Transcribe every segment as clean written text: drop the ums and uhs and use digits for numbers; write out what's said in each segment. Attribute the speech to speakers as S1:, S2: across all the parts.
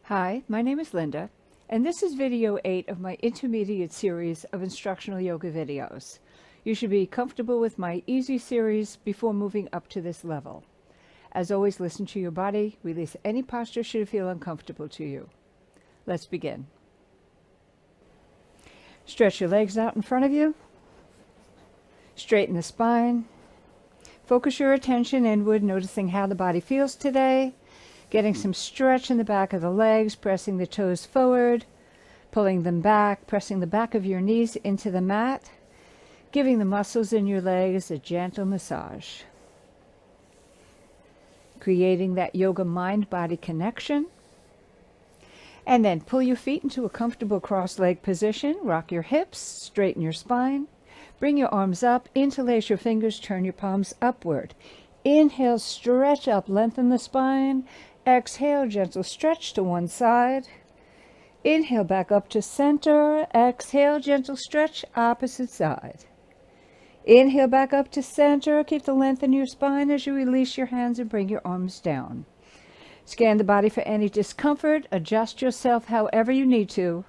S1: Hi, my name is Linda, and this is video 8 of my intermediate series of instructional yoga videos. You should be comfortable with my easy series before moving up to this level. As always, listen to your body, release any posture should it feel uncomfortable to you. Let's begin. Stretch your legs out in front of you. Straighten the spine. Focus your attention inward, noticing how the body feels today. Getting some stretch in the back of the legs, pressing the toes forward, pulling them back, pressing the back of your knees into the mat, giving the muscles in your legs a gentle massage. Creating that yoga mind-body connection. And then pull your feet into a comfortable cross-leg position, rock your hips, straighten your spine, bring your arms up, interlace your fingers, turn your palms upward. Inhale, stretch up, lengthen the spine. Exhale, gentle stretch to one side. Inhale, back up to center. Exhale, gentle stretch, opposite side. Inhale, back up to center. Keep the length in your spine as you release your hands and bring your arms down. Scan the body for any discomfort. Adjust yourself however you need to.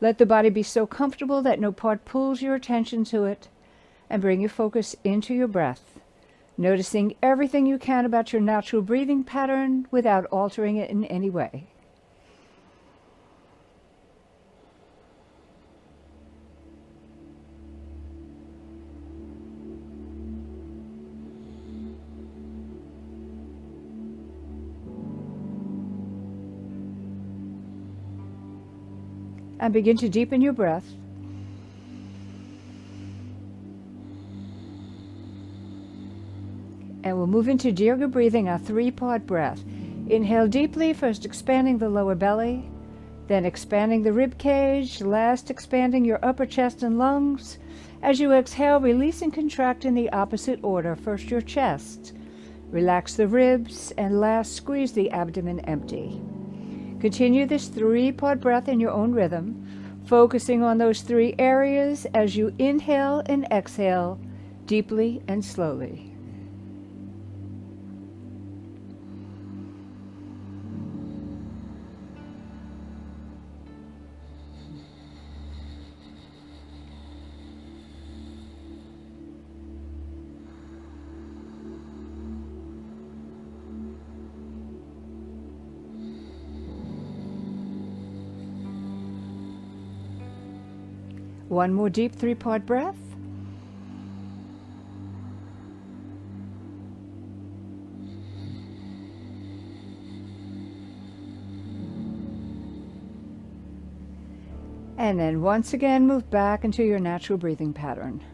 S1: Let the body be so comfortable that no part pulls your attention to it. And bring your focus into your breath. Noticing everything you can about your natural breathing pattern without altering it in any way. And begin to deepen your breath. And we'll move into yoga breathing, our three-part breath. Inhale deeply, first expanding the lower belly, then expanding the rib cage, last expanding your upper chest and lungs. As you exhale, release and contract in the opposite order. First your chest, relax the ribs, and last squeeze the abdomen empty. Continue this three-part breath in your own rhythm, focusing on those three areas as you inhale and exhale deeply and slowly. One more deep three-part breath. And then once again, move back into your natural breathing pattern.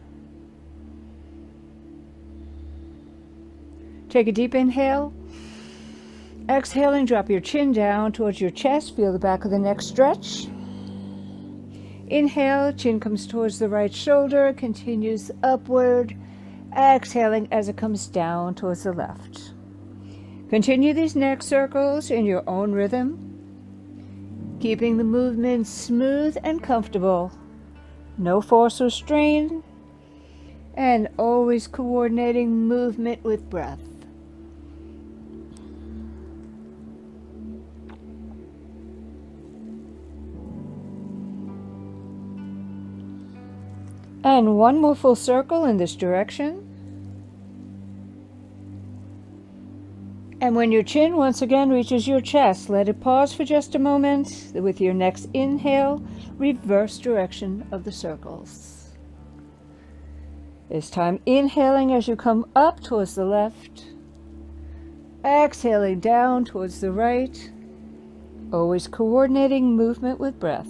S1: Take a deep inhale. Exhaling, drop your chin down towards your chest. Feel the back of the neck stretch. Inhale, chin comes towards the right shoulder, continues upward. Exhaling as it comes down towards the left. Continue these neck circles in your own rhythm, keeping the movement smooth and comfortable. No force or strain, and always coordinating movement with breath. And one more full circle in this direction. And when your chin once again reaches your chest, let it pause for just a moment. With your next inhale, reverse direction of the circles. This time inhaling as you come up towards the left. Exhaling down towards the right. Always coordinating movement with breath.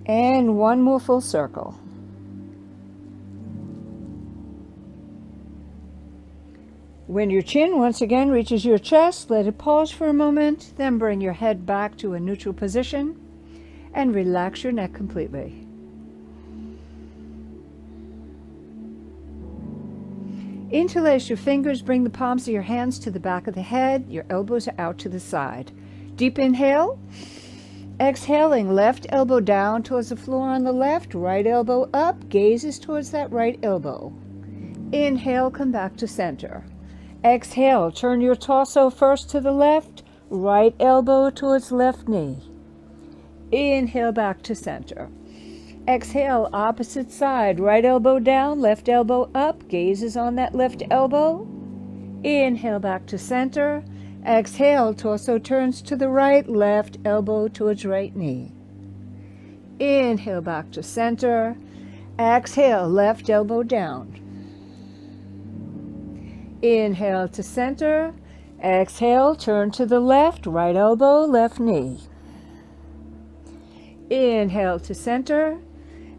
S1: And one more full circle. When your chin once again reaches your chest, let it pause for a moment, then bring your head back to a neutral position and relax your neck completely. Interlace your fingers, bring the palms of your hands to the back of the head, your elbows are out to the side. Deep inhale. Exhaling, left elbow down towards the floor on the left, right elbow up, gazes towards that right elbow. Inhale, come back to center. Exhale, turn your torso first to the left, right elbow towards left knee. Inhale, back to center. Exhale, opposite side, right elbow down, left elbow up, gazes on that left elbow. Inhale, back to center. Exhale, torso turns to the right, left elbow towards right knee. Inhale, back to center. Exhale, left elbow down. Inhale to center. Exhale, turn to the left, right elbow, left knee. Inhale to center.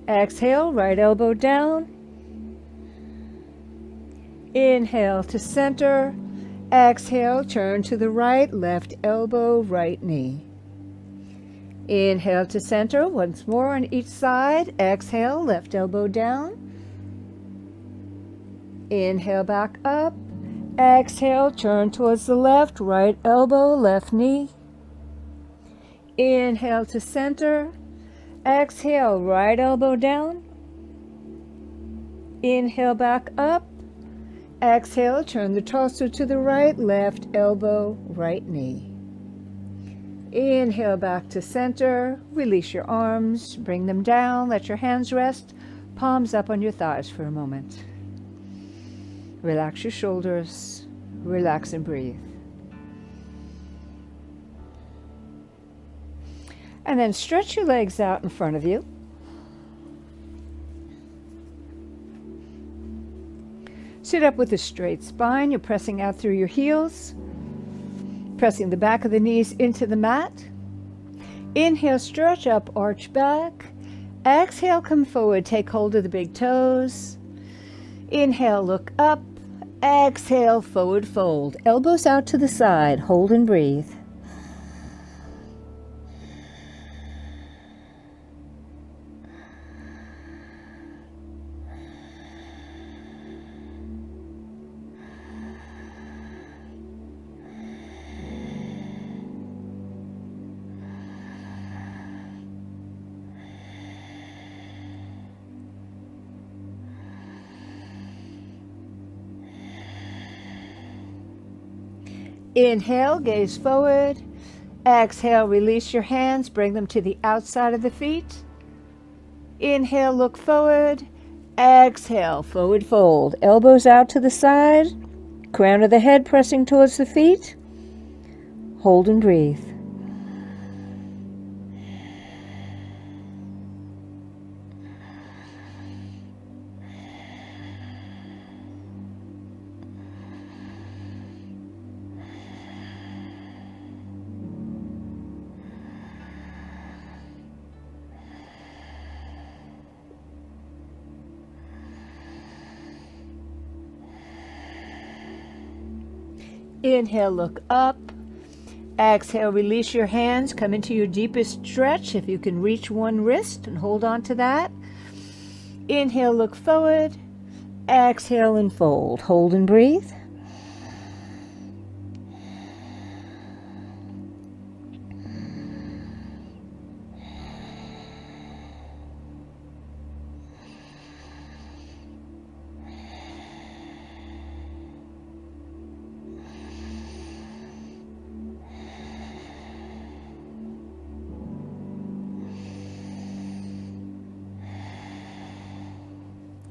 S1: Exhale, right elbow down. Inhale to center. Exhale, turn to the right, left elbow, right knee. Inhale to center, once more on each side. Exhale, left elbow down. Inhale, back up. Exhale, turn towards the left, right elbow, left knee. Inhale to center. Exhale, right elbow down. Inhale, back up. Exhale, turn the torso to the right, left elbow, right knee. Inhale, back to center. Release your arms, bring them down, let your hands rest, palms up on your thighs for a moment. Relax your shoulders, relax and breathe. And then stretch your legs out in front of you. Sit up with a straight spine. You're pressing out through your heels, pressing the back of the knees into the mat. Inhale, stretch up, arch back. Exhale, come forward, take hold of the big toes. Inhale, look up. Exhale, forward fold. Elbows out to the side. Hold and breathe. Inhale, gaze forward. Exhale, release your hands, bring them to the outside of the feet. Inhale, look forward. Exhale, forward fold. Elbows out to the side. Crown of the head pressing towards the feet. Hold and breathe. Inhale, look up. Exhale, release your hands. Come into your deepest stretch. If you can reach one wrist and hold on to that. Inhale, look forward. Exhale and fold. Hold and breathe.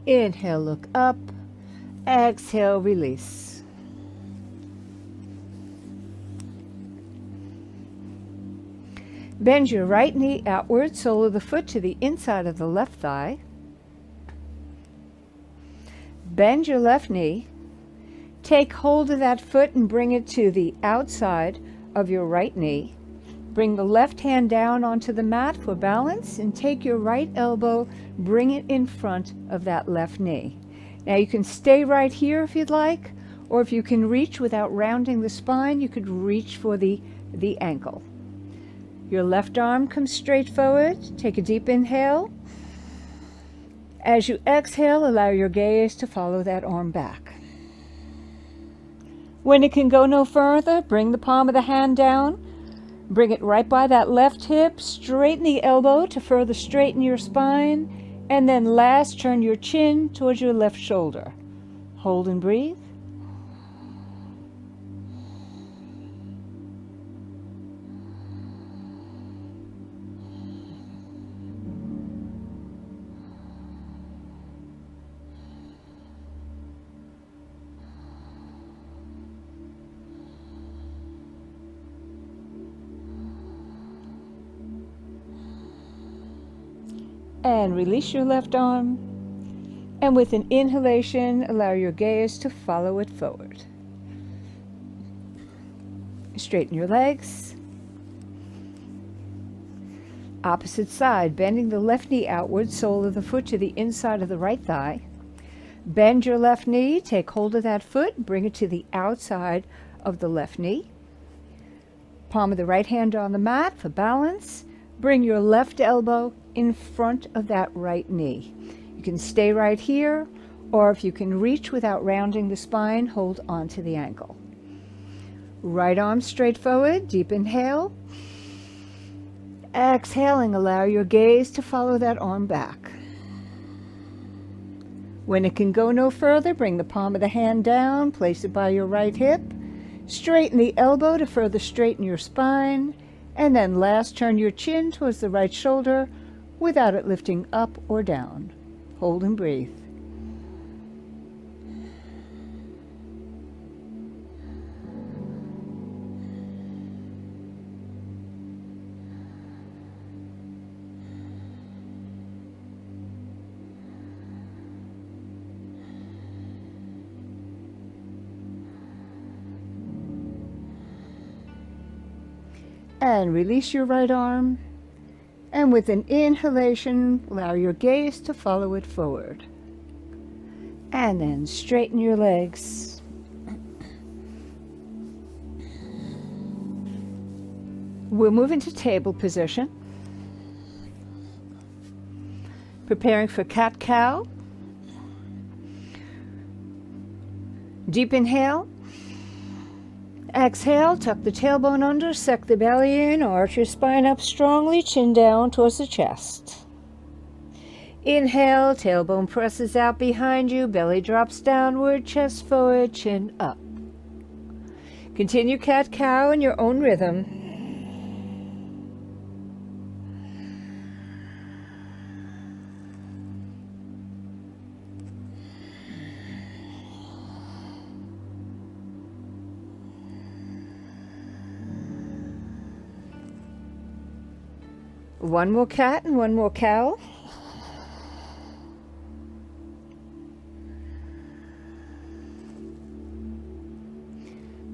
S1: Inhale, look up. Exhale, release. Bend your right knee outward, sole of the foot to the inside of the left thigh. Bend your left knee. Take hold of that foot and bring it to the outside of your right knee. Bring the left hand down onto the mat for balance and take your right elbow, bring it in front of that left knee. Now you can stay right here if you'd like, or if you can reach without rounding the spine, you could reach for the ankle. Your left arm comes straight forward. Take a deep inhale. As you exhale, allow your gaze to follow that arm back. When it can go no further, bring the palm of the hand down. Bring it right by that left hip. Straighten the elbow to further straighten your spine. And then last, turn your chin towards your left shoulder. Hold and breathe. And release your left arm. And with an inhalation, allow your gaze to follow it forward. Straighten your legs. Opposite side, bending the left knee outward, sole of the foot to the inside of the right thigh. Bend your left knee, take hold of that foot, bring it to the outside of the left knee. Palm of the right hand on the mat for balance. Bring your left elbow in front of that right knee. You can stay right here, or if you can reach without rounding the spine, hold on to the ankle. Right arm straight forward, deep inhale. Exhaling, allow your gaze to follow that arm back. When it can go no further, bring the palm of the hand down, place it by your right hip. Straighten the elbow to further straighten your spine. And then last, turn your chin towards the right shoulder without it lifting up or down. Hold and breathe. And release your right arm. And with an inhalation, allow your gaze to follow it forward. And then straighten your legs. We'll move into table position. Preparing for cat-cow. Deep inhale. Exhale, tuck the tailbone under, suck the belly in, arch your spine up strongly, chin down towards the chest. Inhale, tailbone presses out behind you, belly drops downward, chest forward, chin up. Continue cat-cow in your own rhythm. One more cat and one more cow.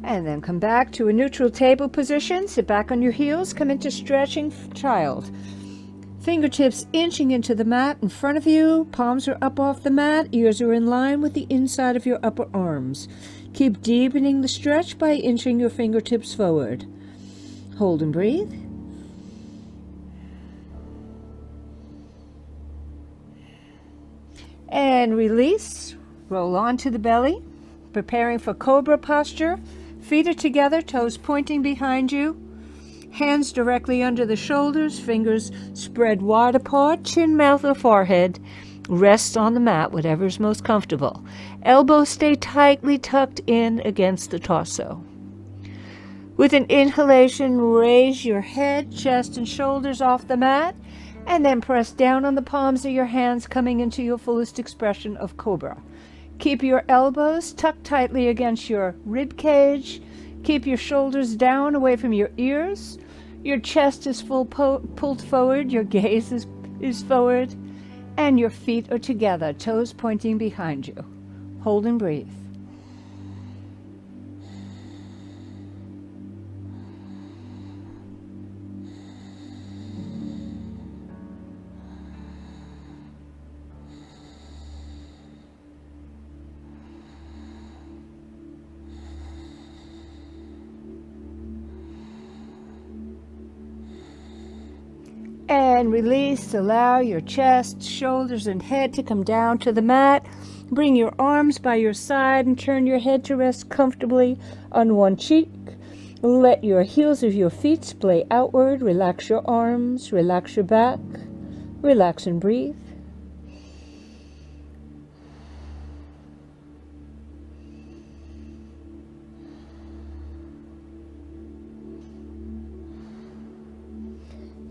S1: And then come back to a neutral table position. Sit back on your heels. Come into stretching child. Fingertips inching into the mat in front of you. Palms are up off the mat. Ears are in line with the inside of your upper arms. Keep deepening the stretch by inching your fingertips forward. Hold and breathe. And release. Roll onto the belly. Preparing for cobra posture. Feet are together, toes pointing behind you. Hands directly under the shoulders, fingers spread wide apart, chin, mouth, or forehead. Rest on the mat, whatever is most comfortable. Elbows stay tightly tucked in against the torso. With an inhalation, raise your head, chest, and shoulders off the mat. And then press down on the palms of your hands, coming into your fullest expression of cobra. Keep your elbows tucked tightly against your rib cage. Keep your shoulders down away from your ears. Your chest is pulled forward. Your gaze is forward. And your feet are together, toes pointing behind you. Hold and breathe. And release. Allow your chest, shoulders, and head to come down to the mat. Bring your arms by your side and turn your head to rest comfortably on one cheek. Let your heels of your feet splay outward. Relax your arms, relax your back, relax and breathe.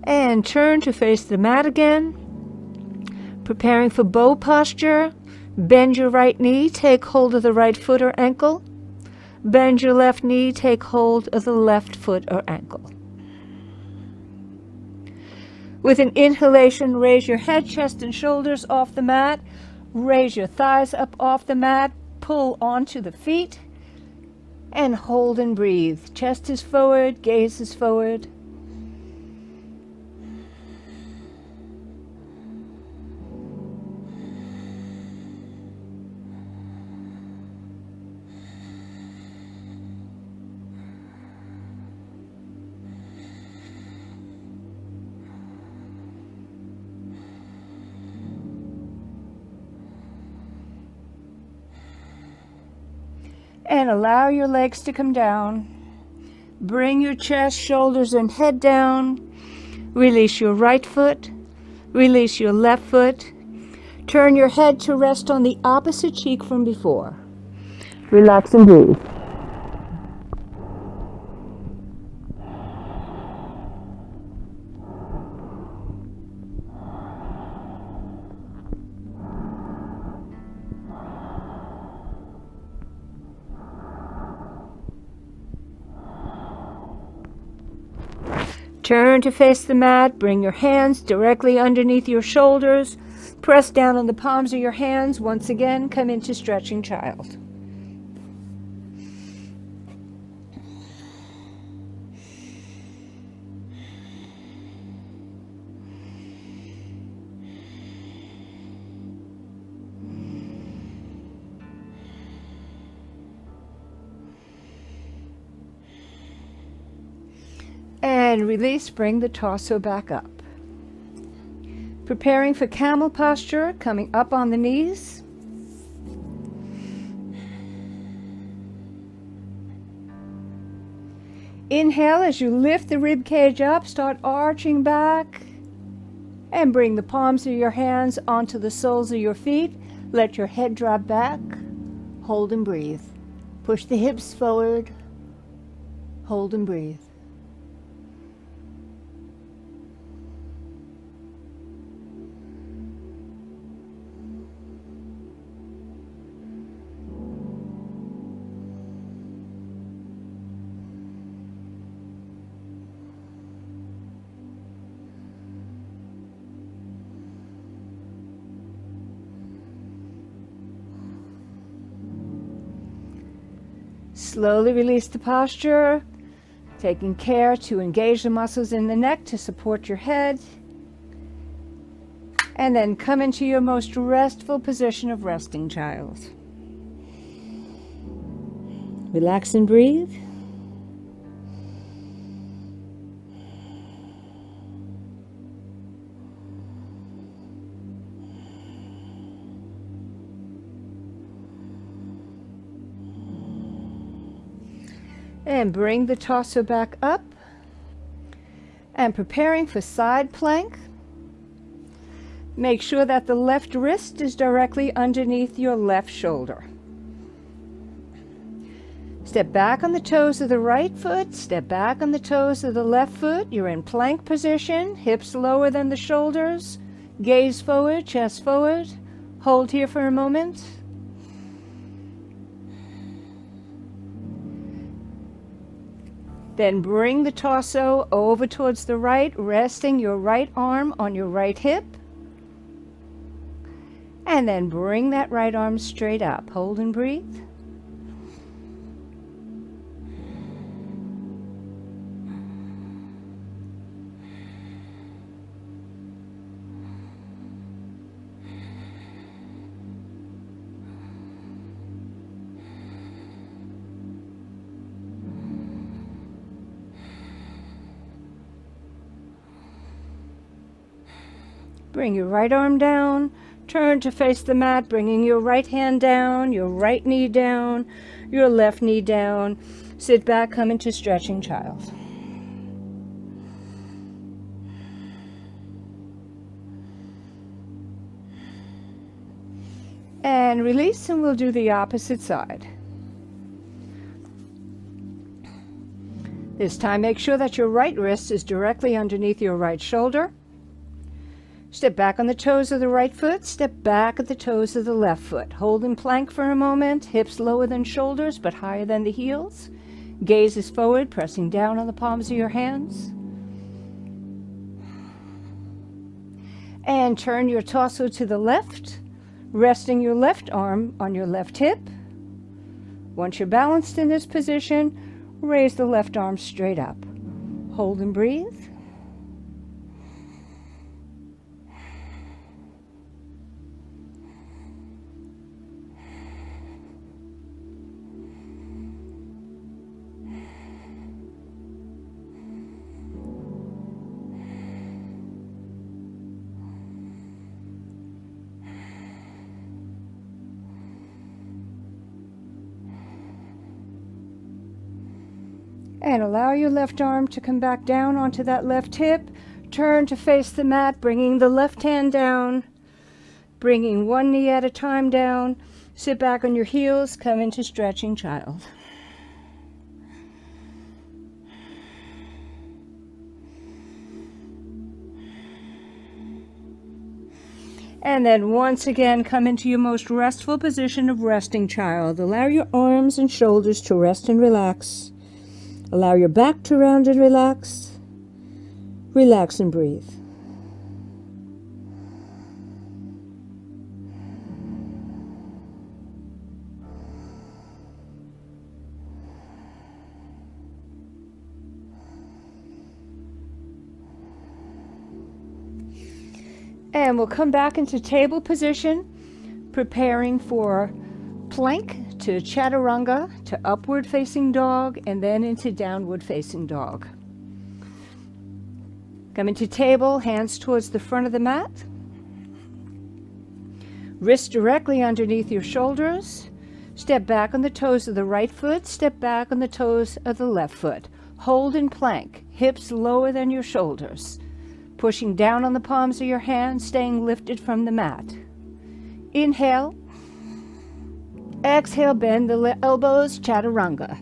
S1: And turn to face the mat again. Preparing for bow posture. Bend your right knee, take hold of the right foot or ankle. Bend your left knee, take hold of the left foot or ankle. With an inhalation, raise your head, chest, and shoulders off the mat. Raise your thighs up off the mat. Pull onto the feet. And hold and breathe. Chest is forward, gaze is forward. And allow your legs to come down. Bring your chest, shoulders, and head down. Release your right foot. Release your left foot. Turn your head to rest on the opposite cheek from before. Relax and breathe. Turn to face the mat. Bring your hands directly underneath your shoulders. Press down on the palms of your hands. Once again, come into stretching child. And release, bring the torso back up. Preparing for camel posture, coming up on the knees. Inhale as you lift the rib cage up, start arching back. And bring the palms of your hands onto the soles of your feet. Let your head drop back. Hold and breathe. Push the hips forward. Hold and breathe. Slowly release the posture, taking care to engage the muscles in the neck to support your head. And then come into your most restful position of resting child. Relax and breathe. And bring the torso back up. And preparing for side plank. Make sure that the left wrist is directly underneath your left shoulder. Step back on the toes of the right foot. Step back on the toes of the left foot. You're in plank position. Hips lower than the shoulders. Gaze forward, chest forward. Hold here for a moment. Then bring the torso over towards the right, resting your right arm on your right hip. And then bring that right arm straight up. Hold and breathe. Bring your right arm down, turn to face the mat, bringing your right hand down, your right knee down, your left knee down. Sit back, come into stretching child. And release, and we'll do the opposite side. This time, make sure that your right wrist is directly underneath your right shoulder. Step back on the toes of the right foot, step back at the toes of the left foot. Hold in plank for a moment, hips lower than shoulders but higher than the heels. Gaze is forward, pressing down on the palms of your hands. And turn your torso to the left, resting your left arm on your left hip. Once you're balanced in this position, raise the left arm straight up. Hold and breathe. And allow your left arm to come back down onto that left hip. Turn to face the mat, bringing the left hand down, bringing one knee at a time down. Sit back on your heels, come into stretching child. And then once again, come into your most restful position of resting child. Allow your arms and shoulders to rest and relax. Allow your back to round and relax. Relax and breathe. And we'll come back into table position, preparing for plank to chaturanga, to upward facing dog, and then into downward facing dog. Come into table, hands towards the front of the mat. Wrists directly underneath your shoulders. Step back on the toes of the right foot, step back on the toes of the left foot. Hold in plank, hips lower than your shoulders. Pushing down on the palms of your hands, staying lifted from the mat. Inhale. Exhale, bend the elbows, chaturanga.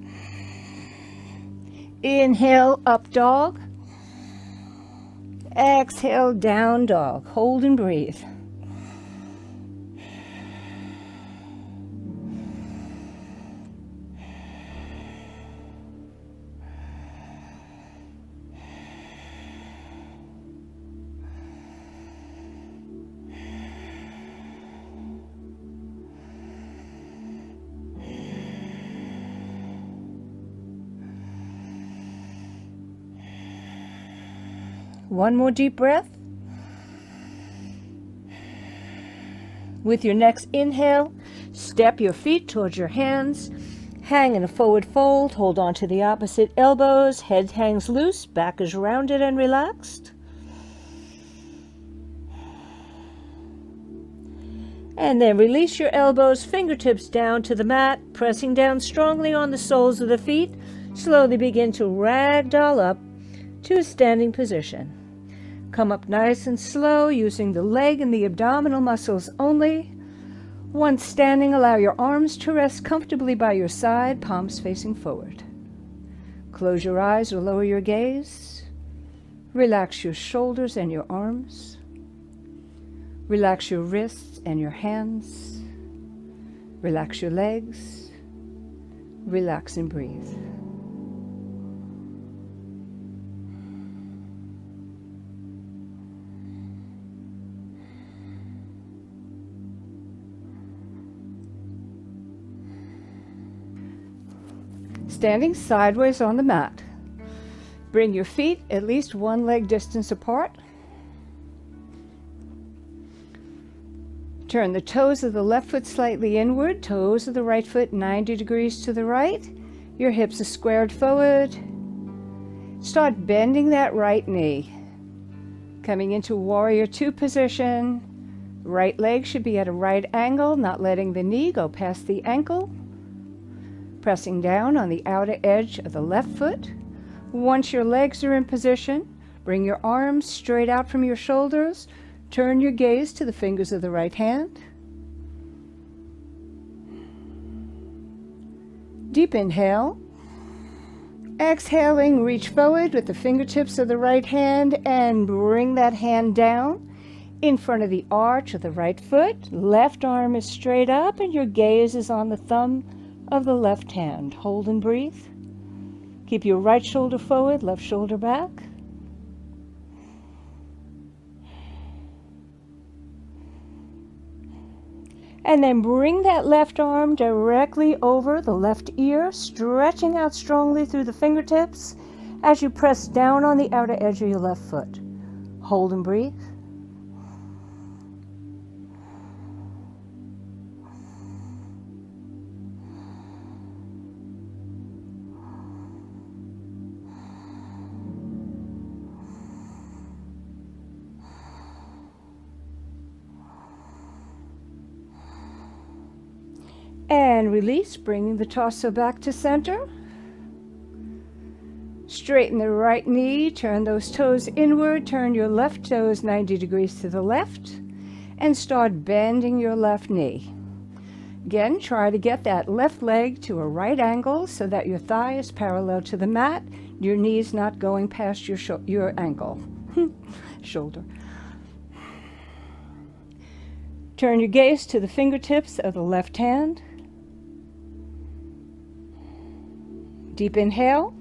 S1: Inhale, up dog. Exhale, down dog. Hold and breathe. One more deep breath. With your next inhale, step your feet towards your hands. Hang in a forward fold. Hold on to the opposite elbows. Head hangs loose. Back is rounded and relaxed. And then release your elbows, fingertips down to the mat, pressing down strongly on the soles of the feet. Slowly begin to ragdoll up to a standing position. Come up nice and slow, using the leg and the abdominal muscles only. Once standing, allow your arms to rest comfortably by your side, palms facing forward. Close your eyes or lower your gaze. Relax your shoulders and your arms. Relax your wrists and your hands. Relax your legs. Relax and breathe. Standing sideways on the mat. Bring your feet at least one leg distance apart. Turn the toes of the left foot slightly inward, toes of the right foot 90 degrees to the right. Your hips are squared forward. Start bending that right knee. Coming into warrior two position. Right leg should be at a right angle, not letting the knee go past the ankle. pressing down on the outer edge of the left foot. Once your legs are in position, bring your arms straight out from your shoulders. Turn your gaze to the fingers of the right hand. Deep inhale. Exhaling, reach forward with the fingertips of the right hand and bring that hand down in front of the arch of the right foot. Left arm is straight up and your gaze is on the thumb of the left hand. Hold and breathe. Keep your right shoulder forward, left shoulder back. And then bring that left arm directly over the left ear, stretching out strongly through the fingertips as you press down on the outer edge of your left foot. Hold and breathe. And release, bringing the torso back to center. Straighten the right knee, turn those toes inward, turn your left toes 90 degrees to the left, and start bending your left knee. Again, try to get that left leg to a right angle so that your thigh is parallel to the mat, your knees not going past your ankle, shoulder. Turn your gaze to the fingertips of the left hand. Deep inhale.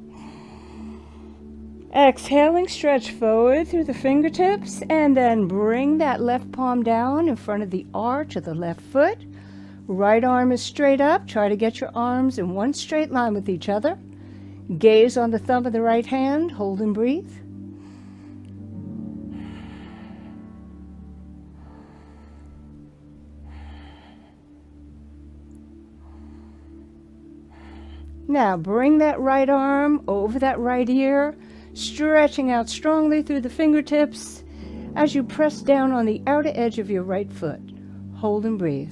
S1: Exhaling, stretch forward through the fingertips and then bring that left palm down in front of the arch of the left foot. Right arm is straight up. Try to get your arms in one straight line with each other. Gaze on the thumb of the right hand. Hold and breathe. Now bring that right arm over that right ear, stretching out strongly through the fingertips as you press down on the outer edge of your right foot. Hold and breathe.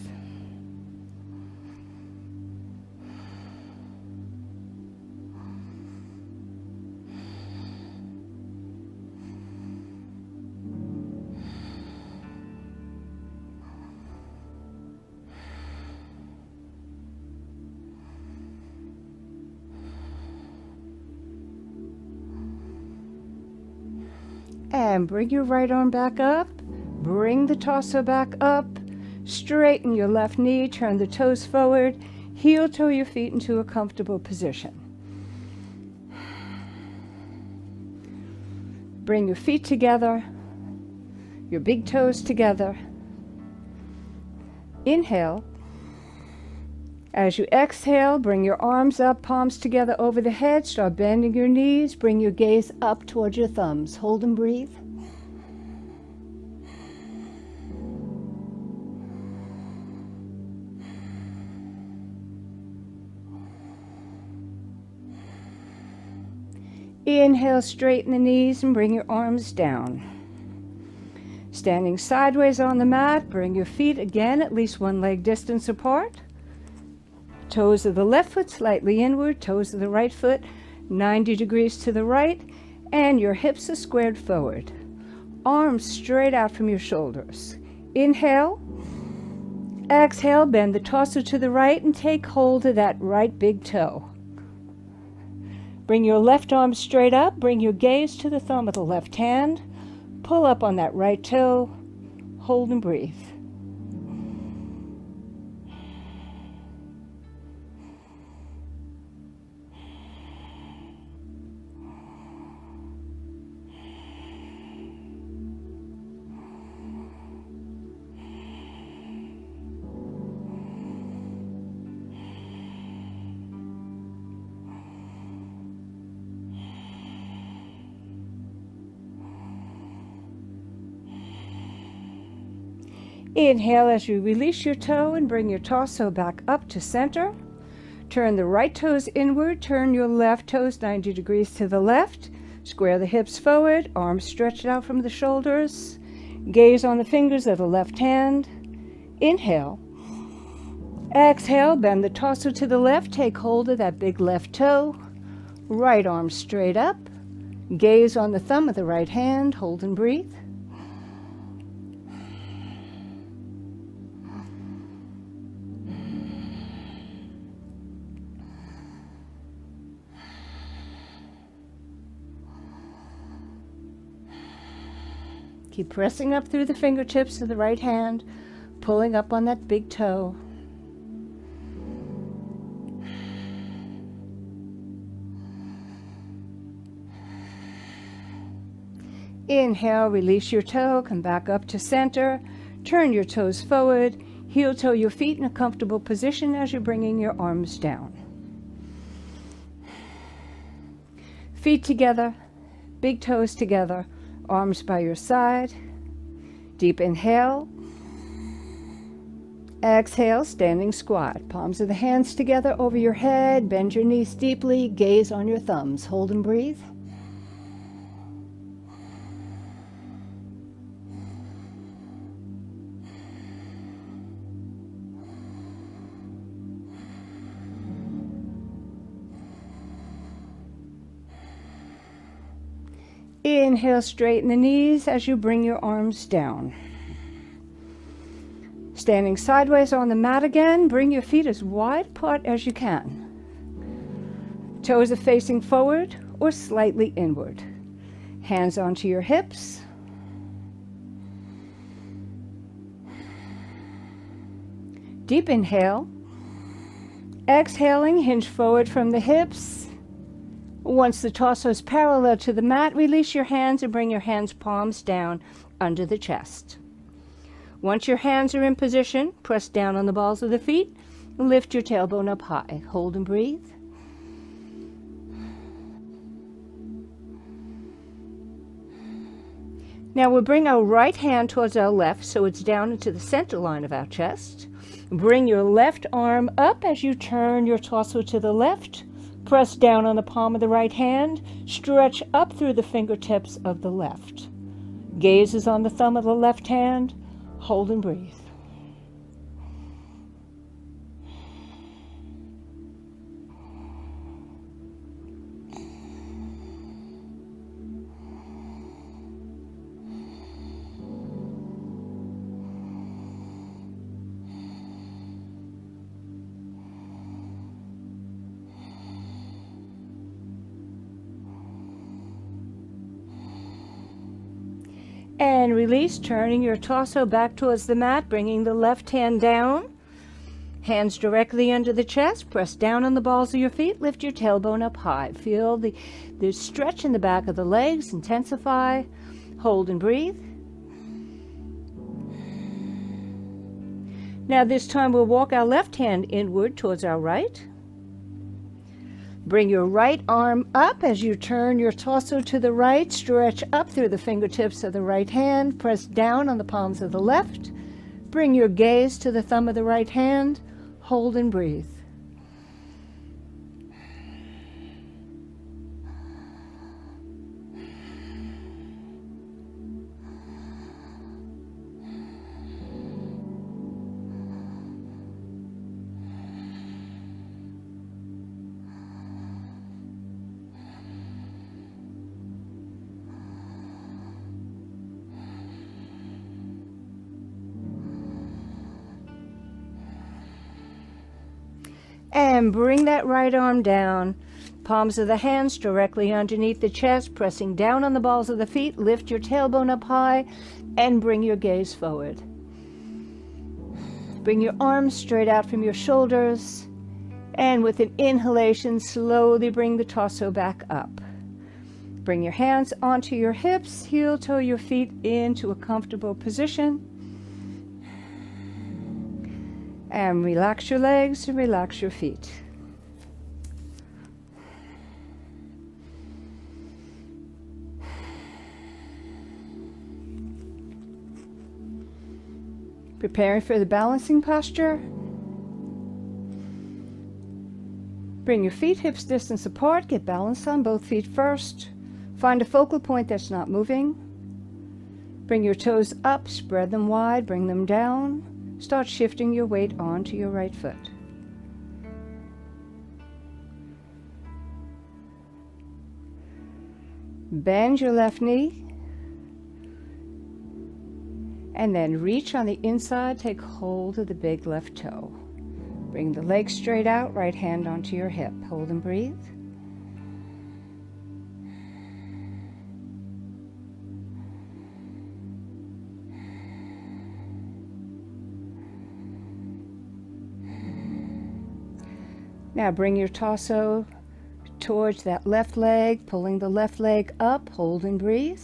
S1: And bring your right arm back up, bring the torso back up, straighten your left knee, turn the toes forward, heel toe your feet into a comfortable position. Bring your feet together, your big toes together. Inhale. As you exhale, bring your arms up, palms together over the head. Start bending your knees. Bring your gaze up towards your thumbs. Hold and breathe. Inhale, straighten the knees and bring your arms down. Standing sideways on the mat, bring your feet again at least one leg distance apart. Toes of the left foot slightly inward, toes of the right foot 90 degrees to the right, and your hips are squared forward. Arms straight out from your shoulders. Inhale. Exhale, bend the torso to the right and take hold of that right big toe. Bring your left arm straight up, bring your gaze to the thumb of the left hand, pull up on that right toe, hold and breathe. Inhale as you release your toe and bring your torso back up to center. Turn the right toes inward, turn your left toes 90 degrees to the left. Square the hips forward, arms stretched out from the shoulders. Gaze on the fingers of the left hand. Inhale. Exhale, bend the torso to the left, take hold of that big left toe. Right arm straight up. Gaze on the thumb of the right hand, hold and breathe. Keep pressing up through the fingertips of the right hand, pulling up on that big toe. Inhale, release your toe, come back up to center, turn your toes forward, heel toe your feet in a comfortable position as you're bringing your arms down. Feet together, big toes together, arms by your side. Deep inhale. Exhale, standing squat. Palms of the hands together over your head, bend your knees deeply, gaze on your thumbs, hold and breathe. Inhale, straighten the knees as you bring your arms down. Standing sideways on the mat again, bring your feet as wide apart as you can. Toes are facing forward or slightly inward. Hands onto your hips. Deep inhale. Exhaling, hinge forward from the hips. Once the torso is parallel to the mat, release your hands and bring your hands palms down under the chest. Once your hands are in position, press down on the balls of the feet, lift your tailbone up high. Hold and breathe. Now we'll bring our right hand towards our left so it's down into the center line of our chest. Bring your left arm up as you turn your torso to the left. Press down on the palm of the right hand, stretch up through the fingertips of the left. Gaze is on the thumb of the left hand, hold and breathe. And release, turning your torso back towards the mat, bringing the left hand down. Hands directly under the chest. Press down on the balls of your feet. Lift your tailbone up high. Feel the stretch in the back of the legs. Intensify. Hold and breathe. Now this time we'll walk our left hand inward towards our right. Bring your right arm up as you turn your torso to the right. Stretch up through the fingertips of the right hand. Press down on the palms of the left. Bring your gaze to the thumb of the right hand. Hold and breathe. And bring that right arm down. Palms of the hands directly underneath the chest, pressing down on the balls of the feet. Lift your tailbone up high and bring your gaze forward. Bring your arms straight out from your shoulders. And with an inhalation, slowly bring the torso back up. Bring your hands onto your hips, heel toe your feet into a comfortable position. And relax your legs and relax your feet. Preparing for the balancing posture. Bring your feet hips distance apart. Get balanced on both feet first. Find a focal point that's not moving. Bring your toes up, spread them wide, bring them down. Start shifting your weight onto your right foot. Bend your left knee, and then reach on the inside, take hold of the big left toe. Bring the leg straight out, right hand onto your hip. Hold and breathe. Now bring your torso towards that left leg, pulling the left leg up. Hold and breathe.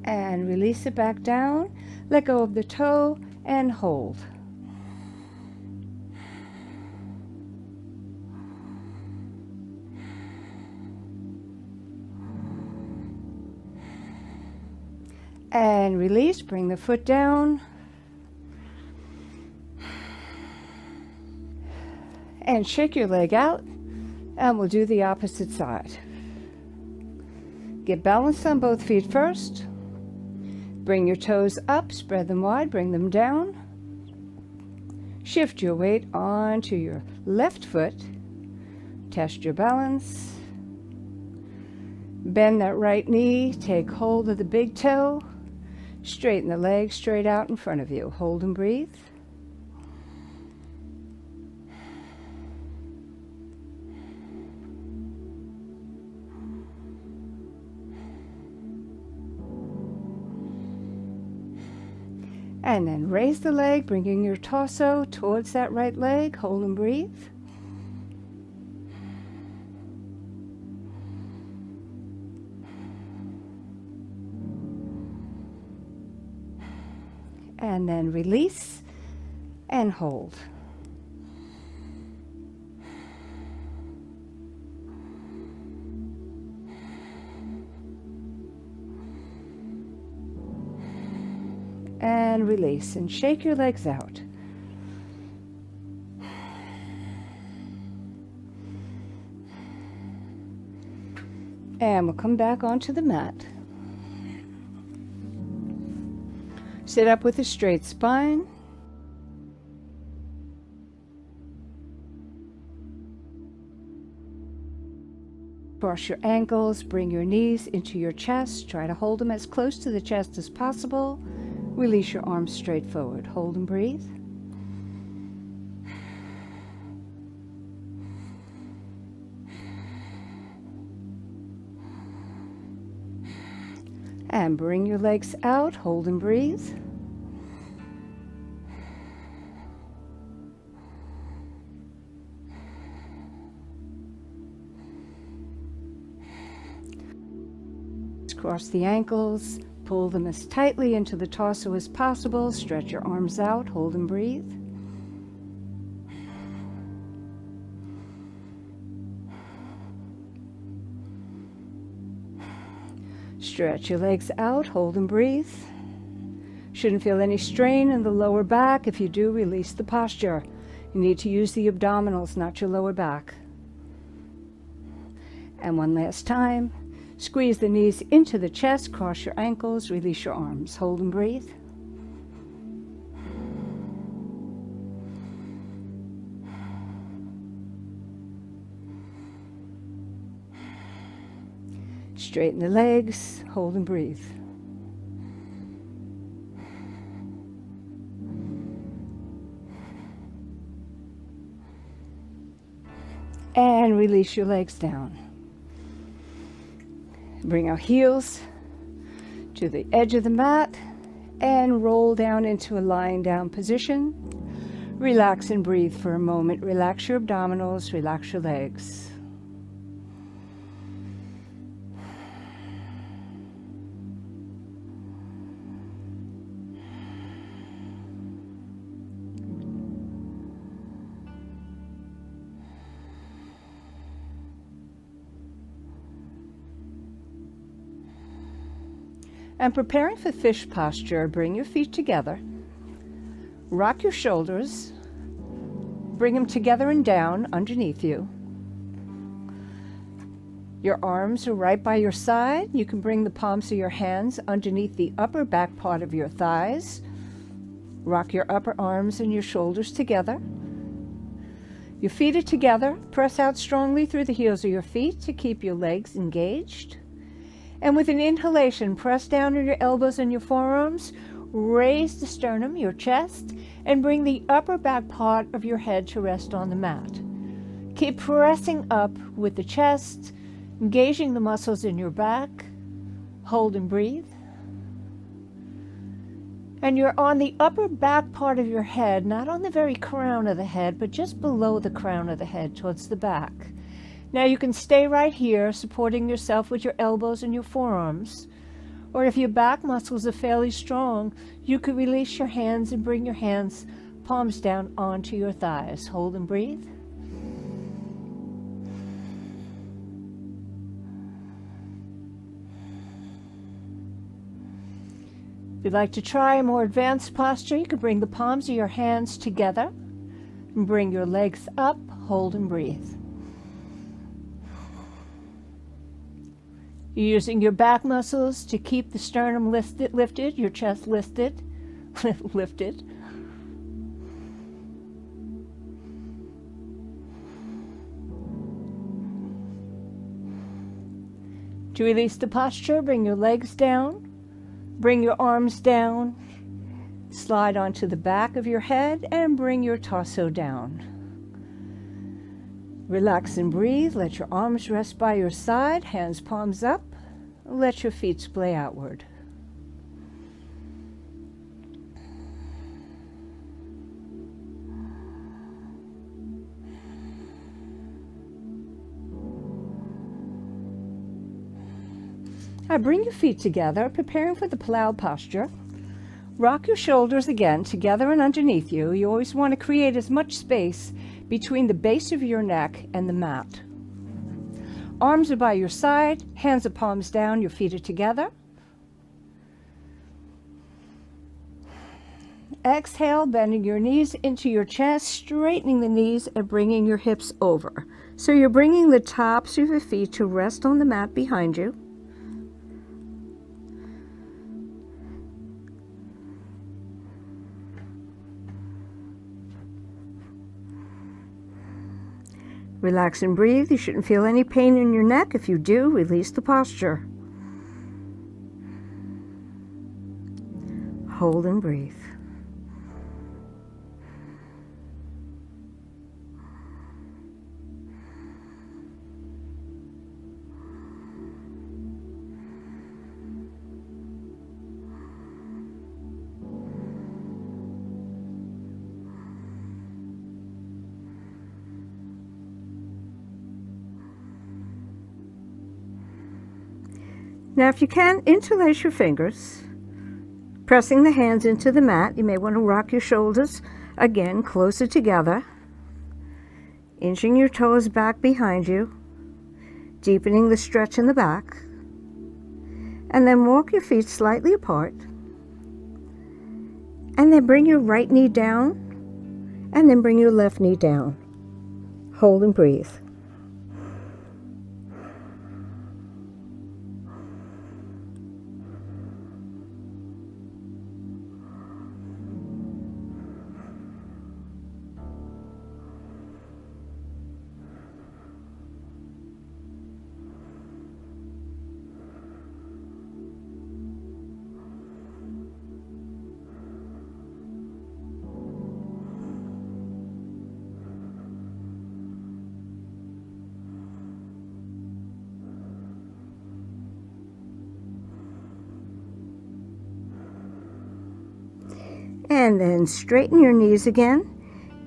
S1: And release it back down. Let go of the toe and hold. And release, bring the foot down. And shake your leg out, and we'll do the opposite side. Get balanced on both feet first. Bring your toes up, spread them wide, bring them down. Shift your weight onto your left foot. Test your balance. Bend that right knee, take hold of the big toe. Straighten the leg straight out in front of you. Hold and breathe. And then raise the leg, bringing your torso towards that right leg. Hold and breathe. And then release and hold. And release and shake your legs out. And we'll come back onto the mat. Sit up with a straight spine. Cross your ankles, bring your knees into your chest. Try to hold them as close to the chest as possible. Release your arms straight forward. Hold and breathe. And bring your legs out. Hold and breathe. Cross the ankles, pull them as tightly into the torso as possible, stretch your arms out, hold and breathe. Stretch your legs out, hold and breathe. Shouldn't feel any strain in the lower back. If you do, release the posture. You need to use the abdominals, not your lower back. And one last time. Squeeze the knees into the chest, cross your ankles, release your arms. Hold and breathe. Straighten the legs, hold and breathe. And release your legs down. Bring our heels to the edge of the mat and roll down into a lying down position. Relax and breathe for a moment. Relax your abdominals, relax your legs. And preparing for fish posture, bring your feet together. Rock your shoulders. Bring them together and down underneath you. Your arms are right by your side. You can bring the palms of your hands underneath the upper back part of your thighs. Rock your upper arms and your shoulders together. Your feet are together. Press out strongly through the heels of your feet to keep your legs engaged. And with an inhalation, press down on your elbows and your forearms. Raise the sternum, your chest, and bring the upper back part of your head to rest on the mat. Keep pressing up with the chest, engaging the muscles in your back. Hold and breathe. And you're on the upper back part of your head, not on the very crown of the head, but just below the crown of the head towards the back. Now you can stay right here, supporting yourself with your elbows and your forearms. Or if your back muscles are fairly strong, you could release your hands and bring your hands, palms down onto your thighs. Hold and breathe. If you'd like to try a more advanced posture, you can bring the palms of your hands together and bring your legs up. Hold and breathe. You're using your back muscles to keep the sternum lifted, your chest lifted. To release the posture, bring your legs down. Bring your arms down, slide onto the back of your head, and bring your torso down. Relax and breathe. Let your arms rest by your side, hands palms up. Let your feet splay outward. Now bring your feet together, preparing for the plow posture. Rock your shoulders again together and underneath you. You always want to create as much space between the base of your neck and the mat. Arms are by your side, hands are palms down, your feet are together. Exhale, bending your knees into your chest, straightening the knees and bringing your hips over. So you're bringing the tops of your feet to rest on the mat behind you. Relax and breathe. You shouldn't feel any pain in your neck. If you do, release the posture. Hold and breathe. Now, if you can, interlace your fingers, pressing the hands into the mat. You may want to rock your shoulders again closer together, inching your toes back behind you, deepening the stretch in the back, and then walk your feet slightly apart, and then bring your right knee down, and then bring your left knee down. Hold and breathe. And then straighten your knees again.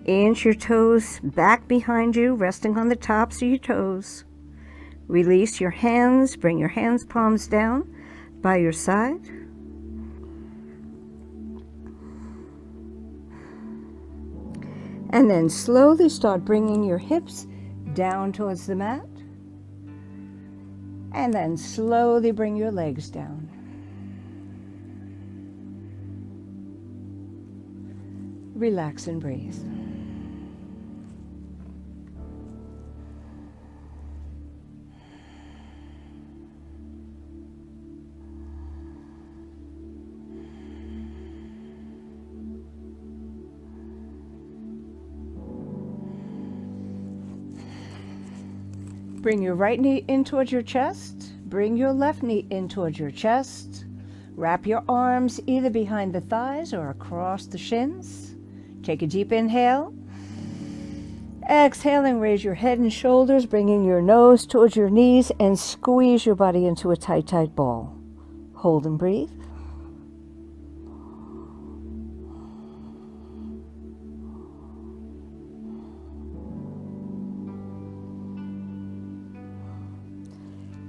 S1: Inch your toes back behind you, resting on the tops of your toes. Release your hands. Bring your hands palms down by your side. And then slowly start bringing your hips down towards the mat. And then slowly bring your legs down. Relax and breathe. Bring your right knee in towards your chest. Bring your left knee in towards your chest. Wrap your arms either behind the thighs or across the shins. Take a deep inhale. Exhaling, raise your head and shoulders, bringing your nose towards your knees, and squeeze your body into a tight, tight ball. Hold and breathe.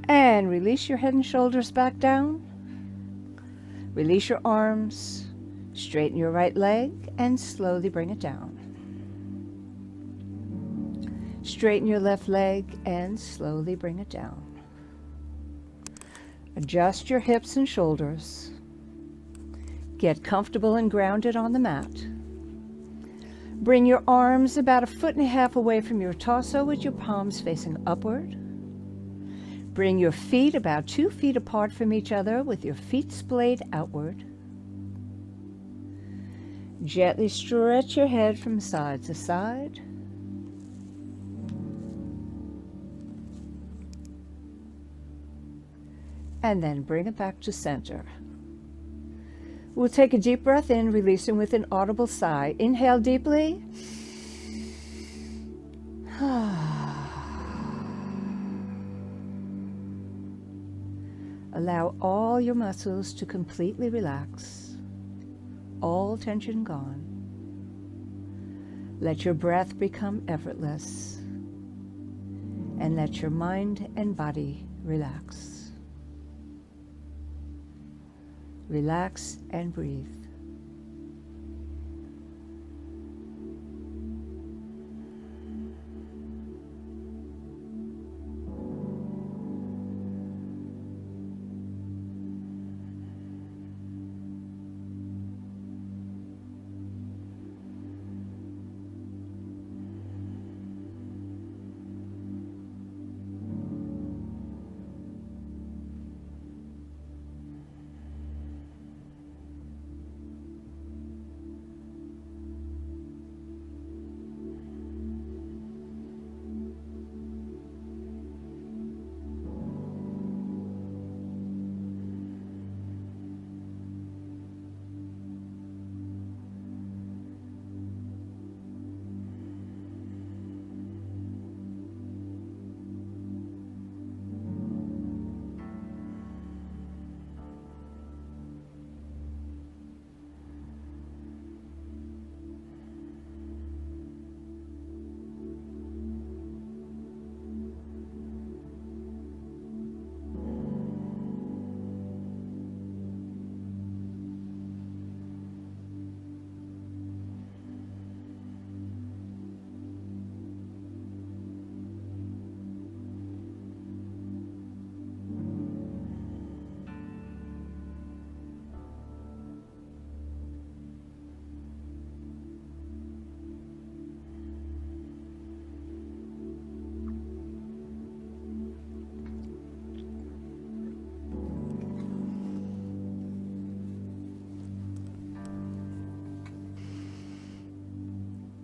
S1: And release your head and shoulders back down. Release your arms. Straighten your right leg and slowly bring it down. Straighten your left leg and slowly bring it down. Adjust your hips and shoulders. Get comfortable and grounded on the mat. Bring your arms about 1.5 feet away from your torso with your palms facing upward. Bring your feet about 2 feet apart from each other with your feet splayed outward. Gently stretch your head from side to side. And then bring it back to center. We'll take a deep breath in, releasing with an audible sigh. Inhale deeply. Allow all your muscles to completely relax, all tension gone. Let your breath become effortless, and let your mind and body relax. Relax and breathe.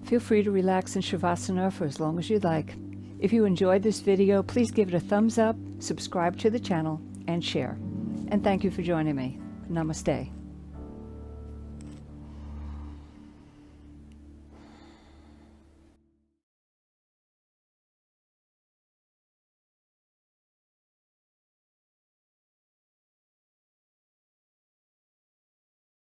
S1: Feel free to relax in Shavasana for as long as you'd like. If you enjoyed this video, please give it a thumbs up, subscribe to the channel, and share. And thank you for joining me. Namaste.